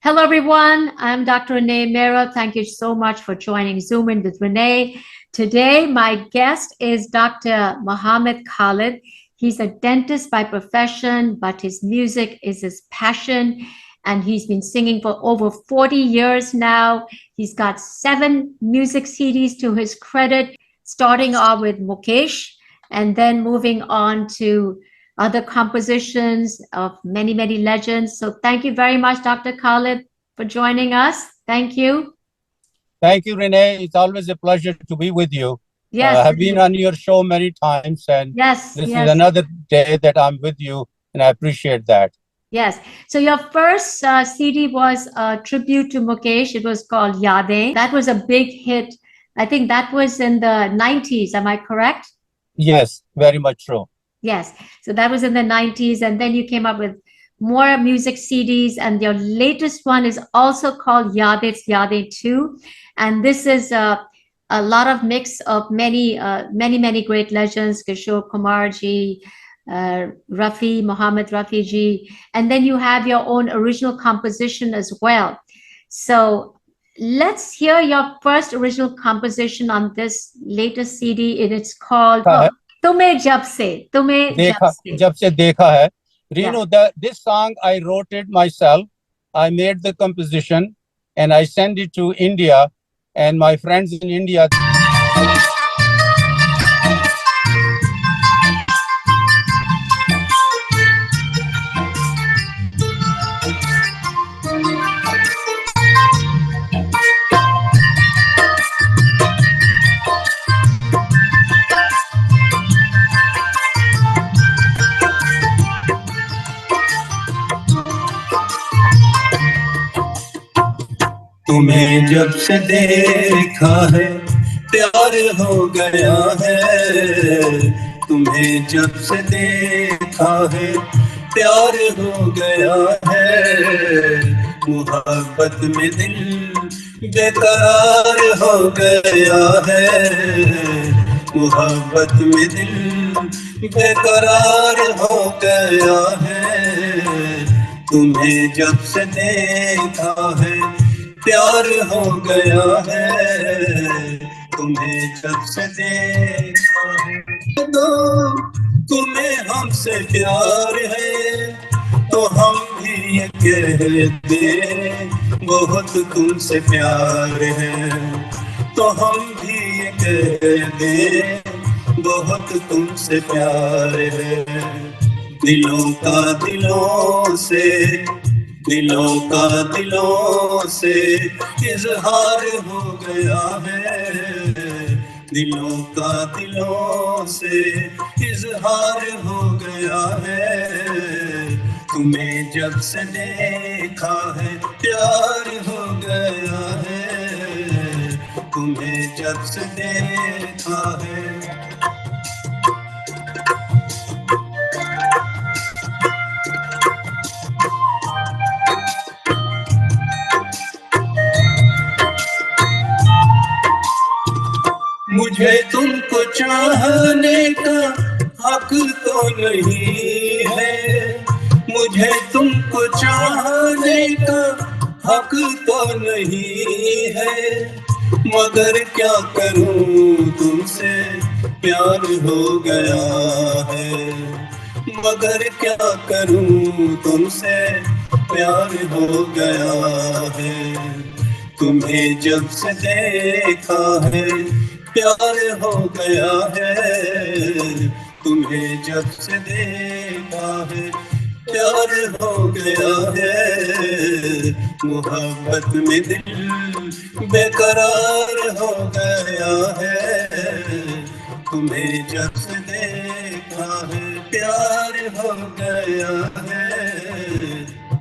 Hello, everyone. I'm Dr. Renee Mehrra. Thank you so much for joining Zoom in with Renee. Today, my guest is Dr. Mohammed Khalid. He's a dentist by profession, but his music is his passion. And he's been singing for over 40 years now. He's got 7 music CDs to his credit, starting off with Mukesh and then moving on to other compositions of many, many legends. So thank you very much, Dr. Khalid, for joining us. Thank you. Thank you, Renee. It's always a pleasure to be with you. Yes. I've been on your show many times, and yes, this is another day that I'm with you, and I appreciate that. Yes. So your first CD was a tribute to Mukesh. It was called Yadein. That was a big hit. I think that was in the 90s. Am I correct? Yes, very much so. Yes. So that was in the 90s. And then you came up with more music CDs. And your latest one is also called Yadein. It's Yadein 2. And this is a lot of mix of many great legends, Kishore Kumar ji, Rafi, Muhammad Rafi ji. And then you have your own original composition as well. So let's hear your first original composition on this latest CD. And it's called... तुम्हें जब से देखा है. Reno, this song I wrote it myself. I made the composition and I sent it to India, and my friends in India. तुम्हें जब से देखा है प्यार हो गया है, तुम्हें जब से देखा है प्यार हो गया है, मोहब्बत में दिल बेकरार हो गया है, मोहब्बत में दिल बेकरार हो गया है, तुम्हें जब से देखा है प्यार हो गया है, तुम्हें जब से देखा है। तो तुम्हें हमसे प्यार है तो हम भी ये कह दे बहुत तुमसे प्यार है, तो हम भी ये कह दे बहुत तुमसे प्यार है, दिलों का दिलों से इजहार हो गया है, दिलों का दिलों से इजहार हो गया है, तुम्हें जब से देखा है प्यार हो गया है, तुम्हें जब से देखा है। मुझे तुमको चाहने का हक तो नहीं है, मुझे तुमको चाहने का हक तो नहीं है, मगर क्या करूं तुमसे प्यार हो गया है, मगर क्या करूं तुमसे प्यार हो गया है, तुम्हें जब से देखा है प्यार हो गया है, तुम्हें जब से देखा है प्यार हो गया है, मोहब्बत में दिल बेकरार हो गया है, तुम्हें जब से देखा है प्यार हो गया है,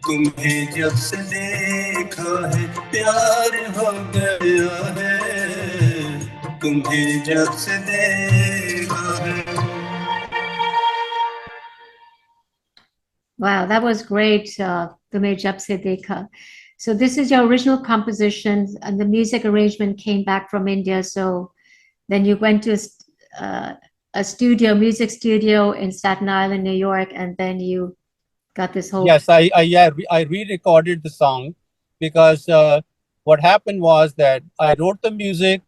तुम्हें जब से देखा है प्यार हो गया है, तुम्हें जब से देखा है। Wow, that was great. Tumhe Jab Se Dekha. So this is your original composition, and the music arrangement came back from India. So then you went to a studio, music studio in Staten Island, New York, and then you got this whole... Yes, I re-recorded the song because what happened was that I wrote the music,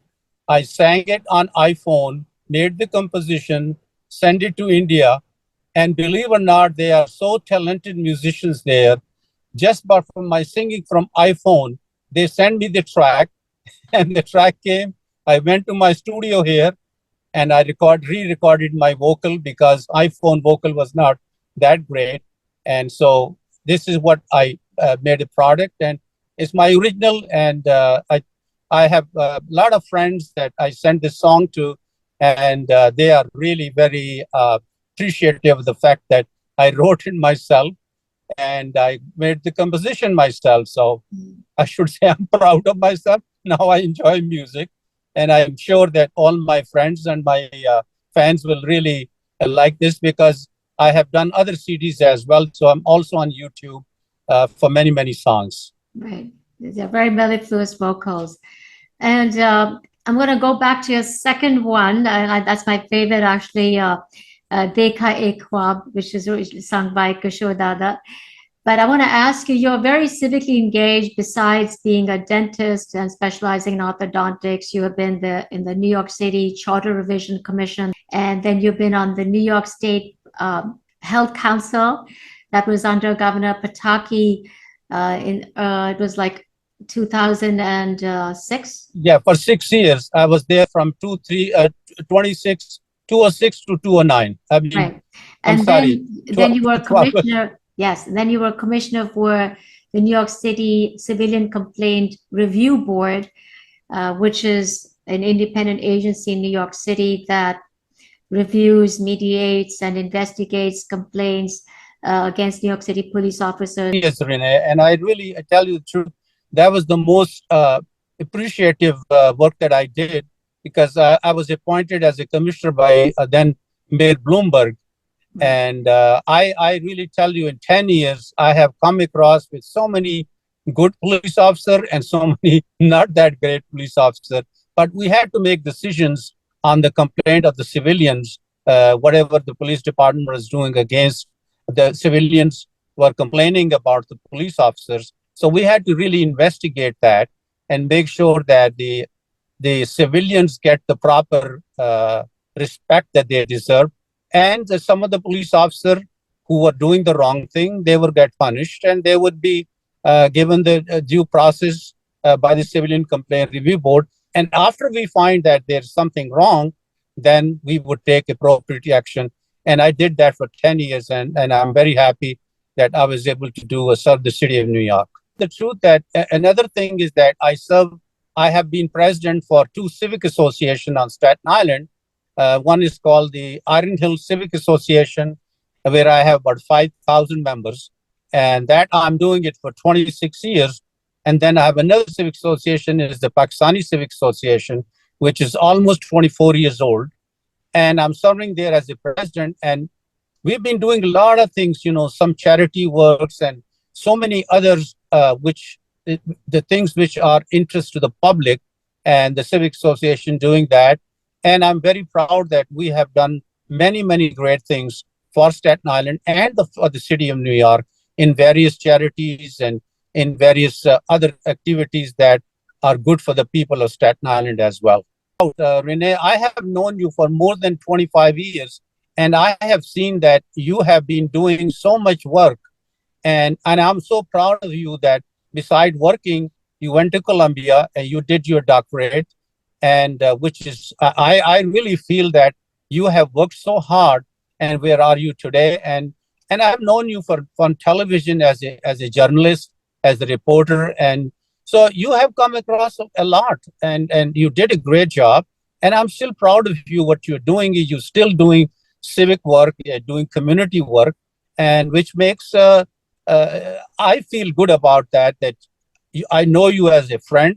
I sang it on iPhone, made the composition, sent it to India, and believe or not, they are so talented musicians there. Just by from my singing from iPhone, they sent me the track, and the track came. I went to my studio here, and I re-recorded my vocal because iPhone vocal was not that great, and so this is what I made a product, and it's my original. And I have a lot of friends that I sent this song to, and they are really very appreciative of the fact that I wrote it myself and I made the composition myself. So I should say I'm proud of myself. Now I enjoy music, and I'm sure that all my friends and my fans will really like this because I have done other CDs as well. So I'm also on YouTube for many, many songs. Right. They're very mellifluous vocals. And I'm going to go back to your second one. That's my favorite, actually, Dekha Ek Khwab, which is sung by Kishore Dada. But I want to ask you, you're very civically engaged. Besides being a dentist and specializing in orthodontics, you have been in the New York City Charter Revision Commission, and then you've been on the New York State Health Council that was under Governor Pataki. It was like 2006. Yeah, for 6 years. I was there from 206 to 209. I mean, Right. I'm And sorry. then you were commissioner. Yes. And then you were commissioner for the New York City Civilian Complaint Review Board, which is an independent agency in New York City that reviews, mediates, and investigates complaints against New York City police officers. Yes, Renee. And I tell you the truth, that was the most appreciative work that I did because I was appointed as a commissioner by then Mayor Bloomberg. And I really tell you, in 10 years, I have come across with so many good police officers and so many not that great police officers. But we had to make decisions on the complaint of the civilians, whatever the police department was doing against the civilians were complaining about the police officers. So we had to really investigate that and make sure that the civilians get the proper respect that they deserve. And some of the police officers who were doing the wrong thing, they would get punished and they would be given the due process by the Civilian Complaint Review Board. And after we find that there's something wrong, then we would take appropriate action. And I did that for 10 years, and I'm very happy that I was able to serve the city of New York. The truth that another thing is that I have been president for 2 civic associations on Staten Island. One is called the Iron Hill Civic Association, where I have about 5,000 members, and that I'm doing it for 26 years. And then I have another civic association, is the Pakistani Civic Association, which is almost 24 years old. And I'm serving there as the president. And we've been doing a lot of things, some charity works and so many others, which the things which are interest to the public, and the Civic Association doing that. And I'm very proud that we have done many, many great things for Staten Island and for the city of New York in various charities and in various other activities that are good for the people of Staten Island as well. Renee, I have known you for more than 25 years, and I have seen that you have been doing so much work. And I'm so proud of you that beside working, you went to Columbia and you did your doctorate. And which is, I really feel that you have worked so hard. And where are you today? And I've known you from television as a journalist, as a reporter, and so you have come across a lot, and you did a great job. And I'm still proud of you. What you're doing is you're still doing civic work, doing community work, and which makes I feel good about that. I know you as a friend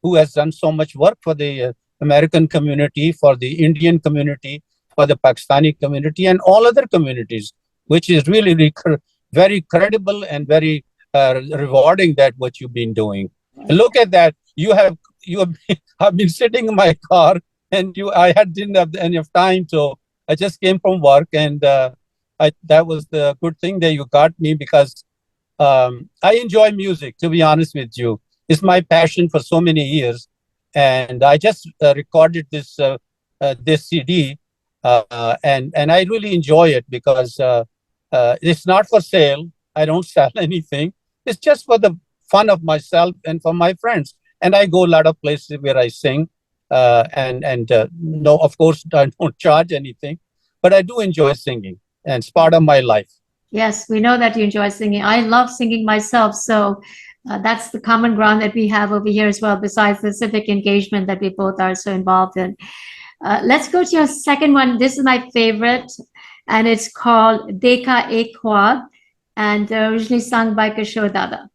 who has done so much work for the American community, for the Indian community, for the Pakistani community, and all other communities, which is really very credible and very rewarding that what you've been doing. Look at that. You have I've been sitting in my car, and I didn't have enough time, so I just came from work, and that was the good thing that you got me, because I enjoy music, to be honest with you. It's my passion for so many years. And I just recorded this CD, and I really enjoy it because it's not for sale. I don't sell anything. It's just for the fun of myself and for my friends. And I go a lot of places where I sing, and no, of course, I don't charge anything, but I do enjoy singing, and it's part of my life. Yes, we know that you enjoy singing. I love singing myself. So that's the common ground that we have over here as well, besides the civic engagement that we both are so involved in. Let's go to your second one. This is my favorite, and it's called Dekha Ek Khwab, and originally sung by Kishore Dada.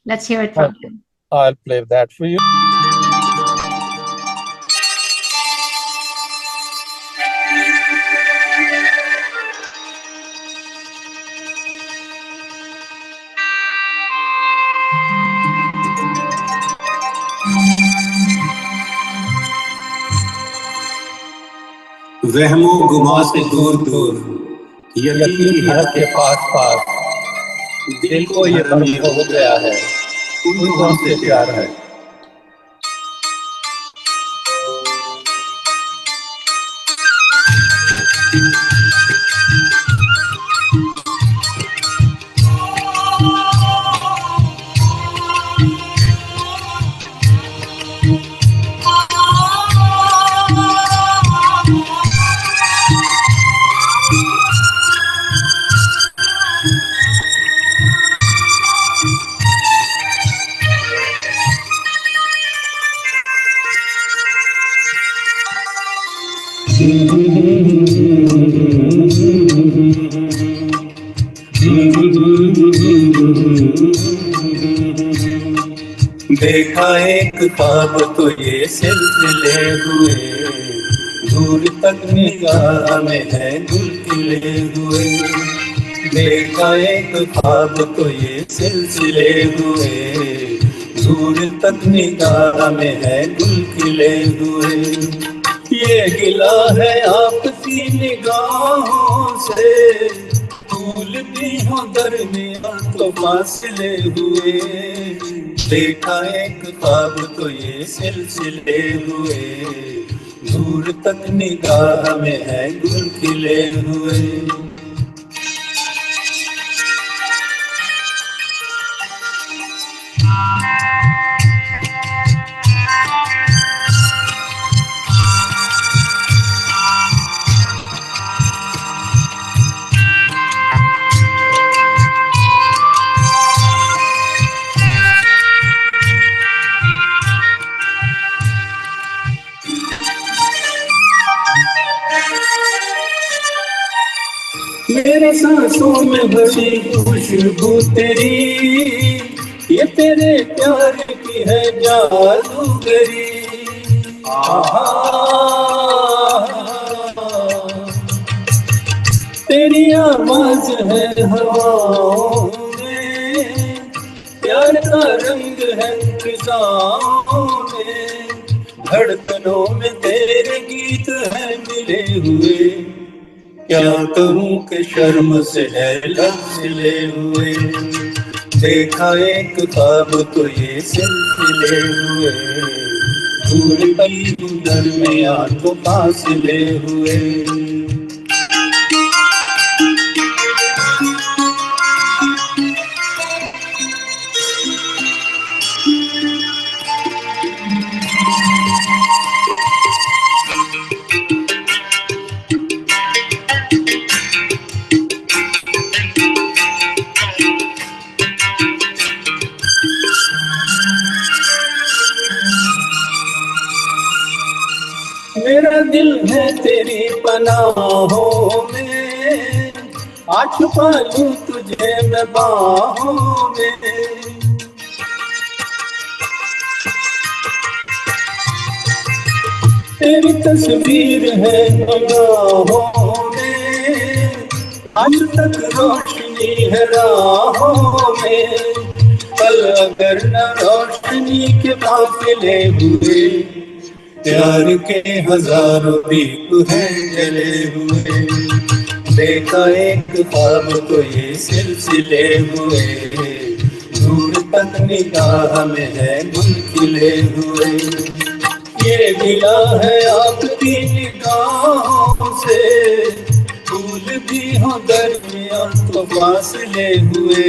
Let's hear it from him. I'll play that for you. वहमो गुमा से दूर दूर यकीन की हद के पास पास दिल को ये भ्रम हो गया है उनको हमसे प्यार है। देखा एक ख्वाब तो ये सिलसिले हुए दूर तक निगाह में है गुल खिले हुए। देखा एक ख्वाब तो ये सिलसिले हुए दूर तक निगाह में है गुल खिले हुए। ये गिला है आपकी निगाहों से फूल भी हो दरमियां तो फासले हुए। देखा एक ख्वाब तो ये सिलसिले हुए दूर तक निगाह में है गुल खिले हुए। मेरे सांसों में भरी खुशबू तेरी ये तेरे प्यार की है जादूगरी। तेरी आवाज है हवाओं में प्यार का रंग है फिजाओं में धड़कनों में तेरे गीत है मिले हुए। क्या कहूँ कि शर्म से है लफ्ज़ सिले हुए। देखा एक ख्वाब तो ये सिलसिले हुए दूर तक दरमियां तो फासले हुए। मेरा दिल है तेरी पनाहों में आ छुपा लूं तुझे मैं बाहों में। तेरी तस्वीर है निगाहों में आज तक रोशनी है राहों में। कल अगर न रोशनी के काफिले हुए प्यार के हजारों दीप हैं जले हुए। देखा एक ख्वाब तो ये सिलसिले हुए तक निगाह में है गुल खिले हुए। ये गिला है आपकी निगाहों से, फूल भी हो दरमियां तो फासले हुए।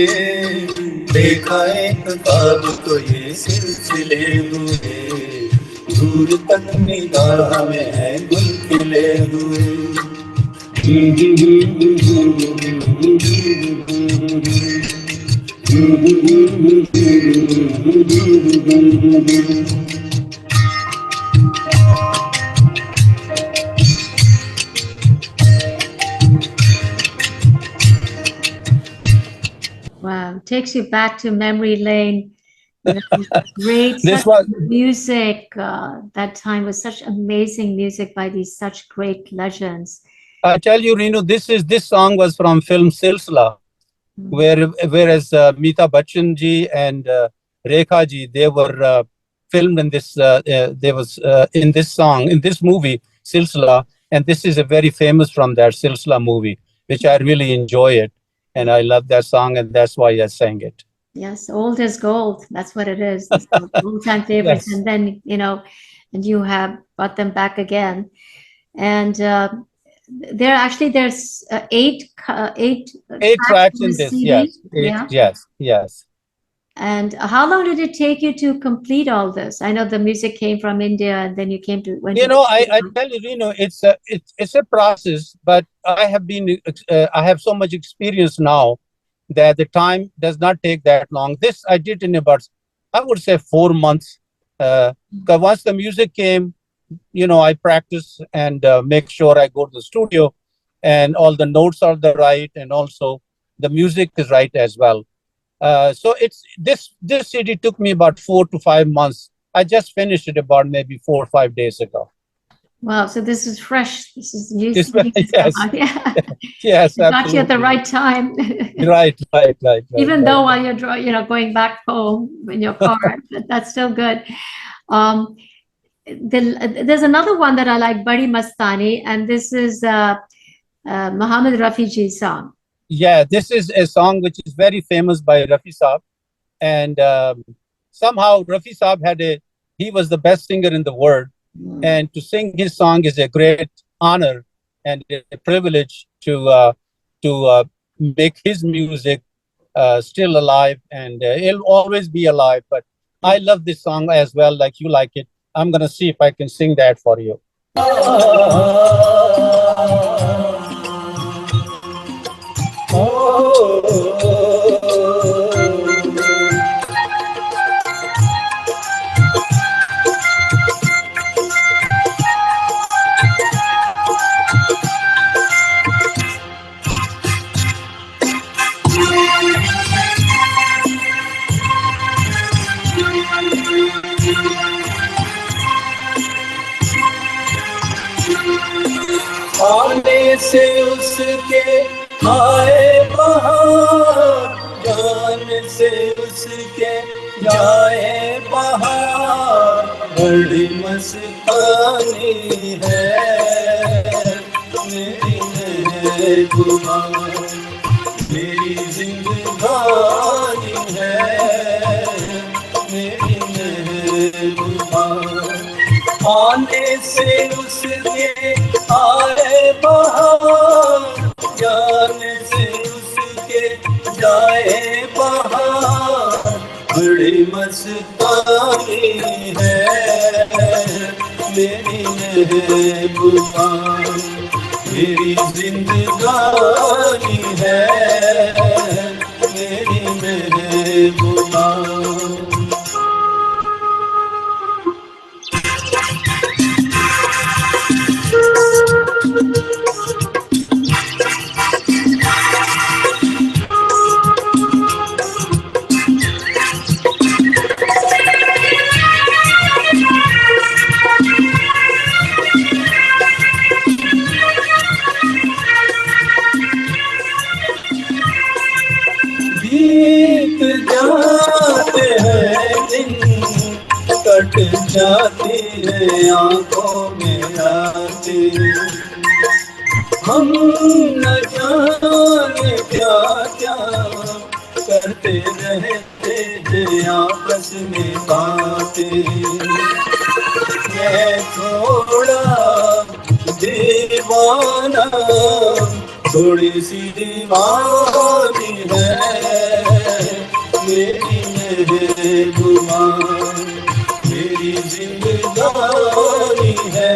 देखा एक ख्वाब तो ये सिलसिले हुए, दूर तक निगाह में है गुल खिले हुए। Wow, takes you back to memory lane. You know, great This such was music. That time was such amazing music by these such great legends. I tell you, Renu, this song was from film Silsila, whereas Mita Bachchan ji and Rekha ji, they were filmed in this. They was in this song in this movie Silsila, and this is a very famous from that Silsila movie, which I really enjoy it, and I love that song, and that's why I sang it. Yes, old is gold. That's what it is. Old time favorites, Yes. and then and you have brought them back again. And there's eight Eight tracks on in the this, CD. yes. Yeah. Yes. And how long did it take you to complete all this? I know the music came from India, and then you went You to know, I tell you, it's a process, but I have so much experience now that the time does not take that long. This I did in about, I would say, 4 months. Because once the music came, I practice and make sure I go to the studio and all the notes are the right, and also the music is right as well. So it's this CD took me about 4 to 5 months. I just finished it about maybe 4 or 5 days ago. Wow, so this is fresh. This is new. Yes, Yeah. yes, It got you at the absolutely. right time. Right. Even though while you're going back home in your car, but that's still good. There's another one that I like, Badi Mastani, and this is Muhammad Rafi ji's song. Yeah, this is a song which is very famous by Rafi Saab, and somehow Rafi Saab he was the best singer in the world, and to sing his song is a great honor and a privilege to make his music still alive, and it'll always be alive. But I love this song as well, like you like it. I'm gonna see if I can sing that for you. आने से उसके आए बहार, जाने से उसके जाए बहार, बड़ी मस्तानी है मेरी महबूबा, मेरी जिंदगानी है मेरी महबूबा। आने से उसके आए बहार, जाने से उसके जाए बहार, बड़ी मस्तानी है मेरी महबूबा, मेरी जिंदगानी है मेरी महबूबा। बीत जाते हैं दिन, कट जाती है आंखों में आती, हम न जाने क्या क्या करते रहते हैं थोड़ा दीवाना, थोड़ी सी दीवानी है मेरी महबूबा, मेरी जिंदगानी है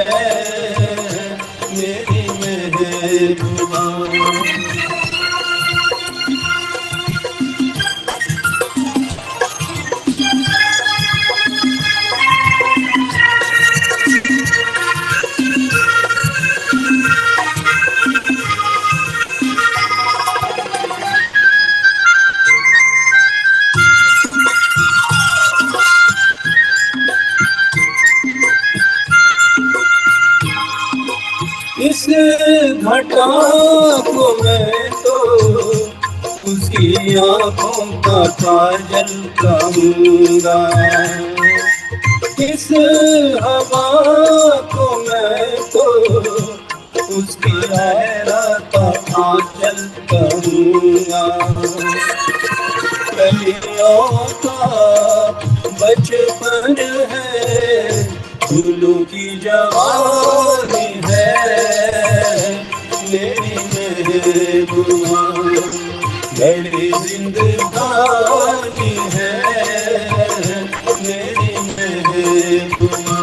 मेरी महबूबा। इस घटा को मैं तो उसकी आंखों का काजल कहूँगा, इस हवा को मैं तो उसकी लहरा का आंचल कहूँगा। कलियों का बचपन है, फूलों की जवानी है मेरी महबूबा, बड़ी जिंदगानी है मेरी महबूबा।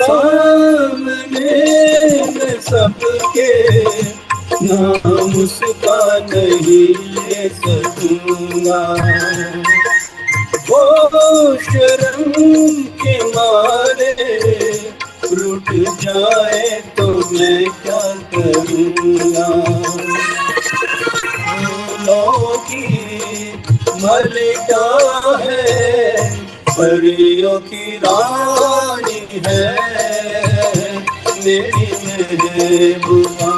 सामने मैं सबके नाम उसका नहीं ले सकूंगा, वो शर्म के मारे रुठ जाए तो मैं क्या करूँगा। फूलों की मलिका है, परियों की रानी है मेरी महबूबा,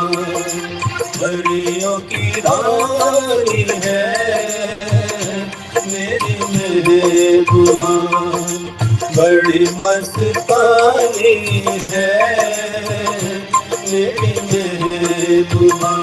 परियों की रानी है मेरी महबूबा, बड़ी मस्तानी है मेरी महबूबा।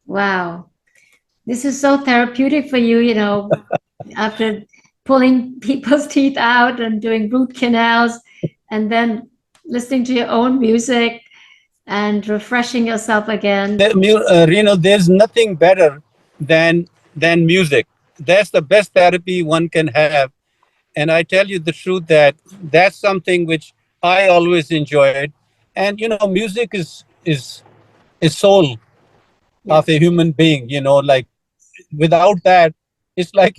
Wow. This is so therapeutic for you, you know, after pulling people's teeth out and doing root canals and then listening to your own music and refreshing yourself again. Reno, there's nothing better than music. That's the best therapy one can have. And I tell you the truth that that's something which I always enjoyed. And you know, music is soul of a human being. You know, like without that, it's like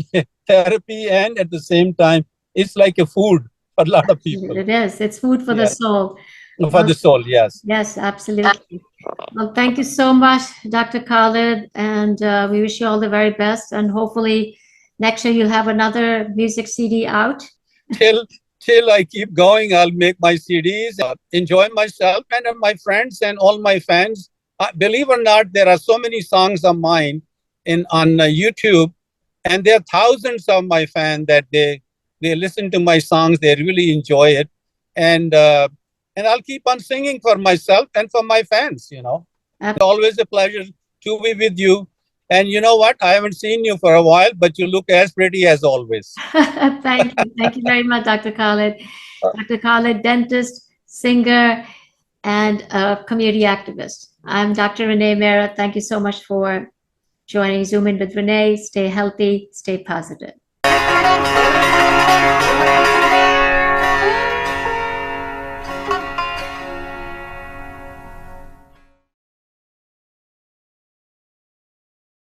therapy, and at the same time, it's like a food for a lot of people. It is. It's food for the soul. For the soul, yes. Yes, absolutely. Well, thank you so much, Dr. Khalid, and we wish you all the very best. And hopefully, next year you'll have another music CD out. Till I keep going, I'll make my CDs, enjoy myself and my friends and all my fans. Believe or not, there are so many songs of mine on YouTube, and there are thousands of my fans that they listen to my songs. They really enjoy it, and I'll keep on singing for myself and for my fans. You know, it's always a pleasure to be with you. And you know what? I haven't seen you for a while, but you look as pretty as always. Thank you. Thank you very much, Dr. Khalid. Dr. Khalid, dentist, singer, and a community activist. I'm Dr. Renee Mehrra. Thank you so much for joining Zoom In with Renee. Stay healthy, stay positive.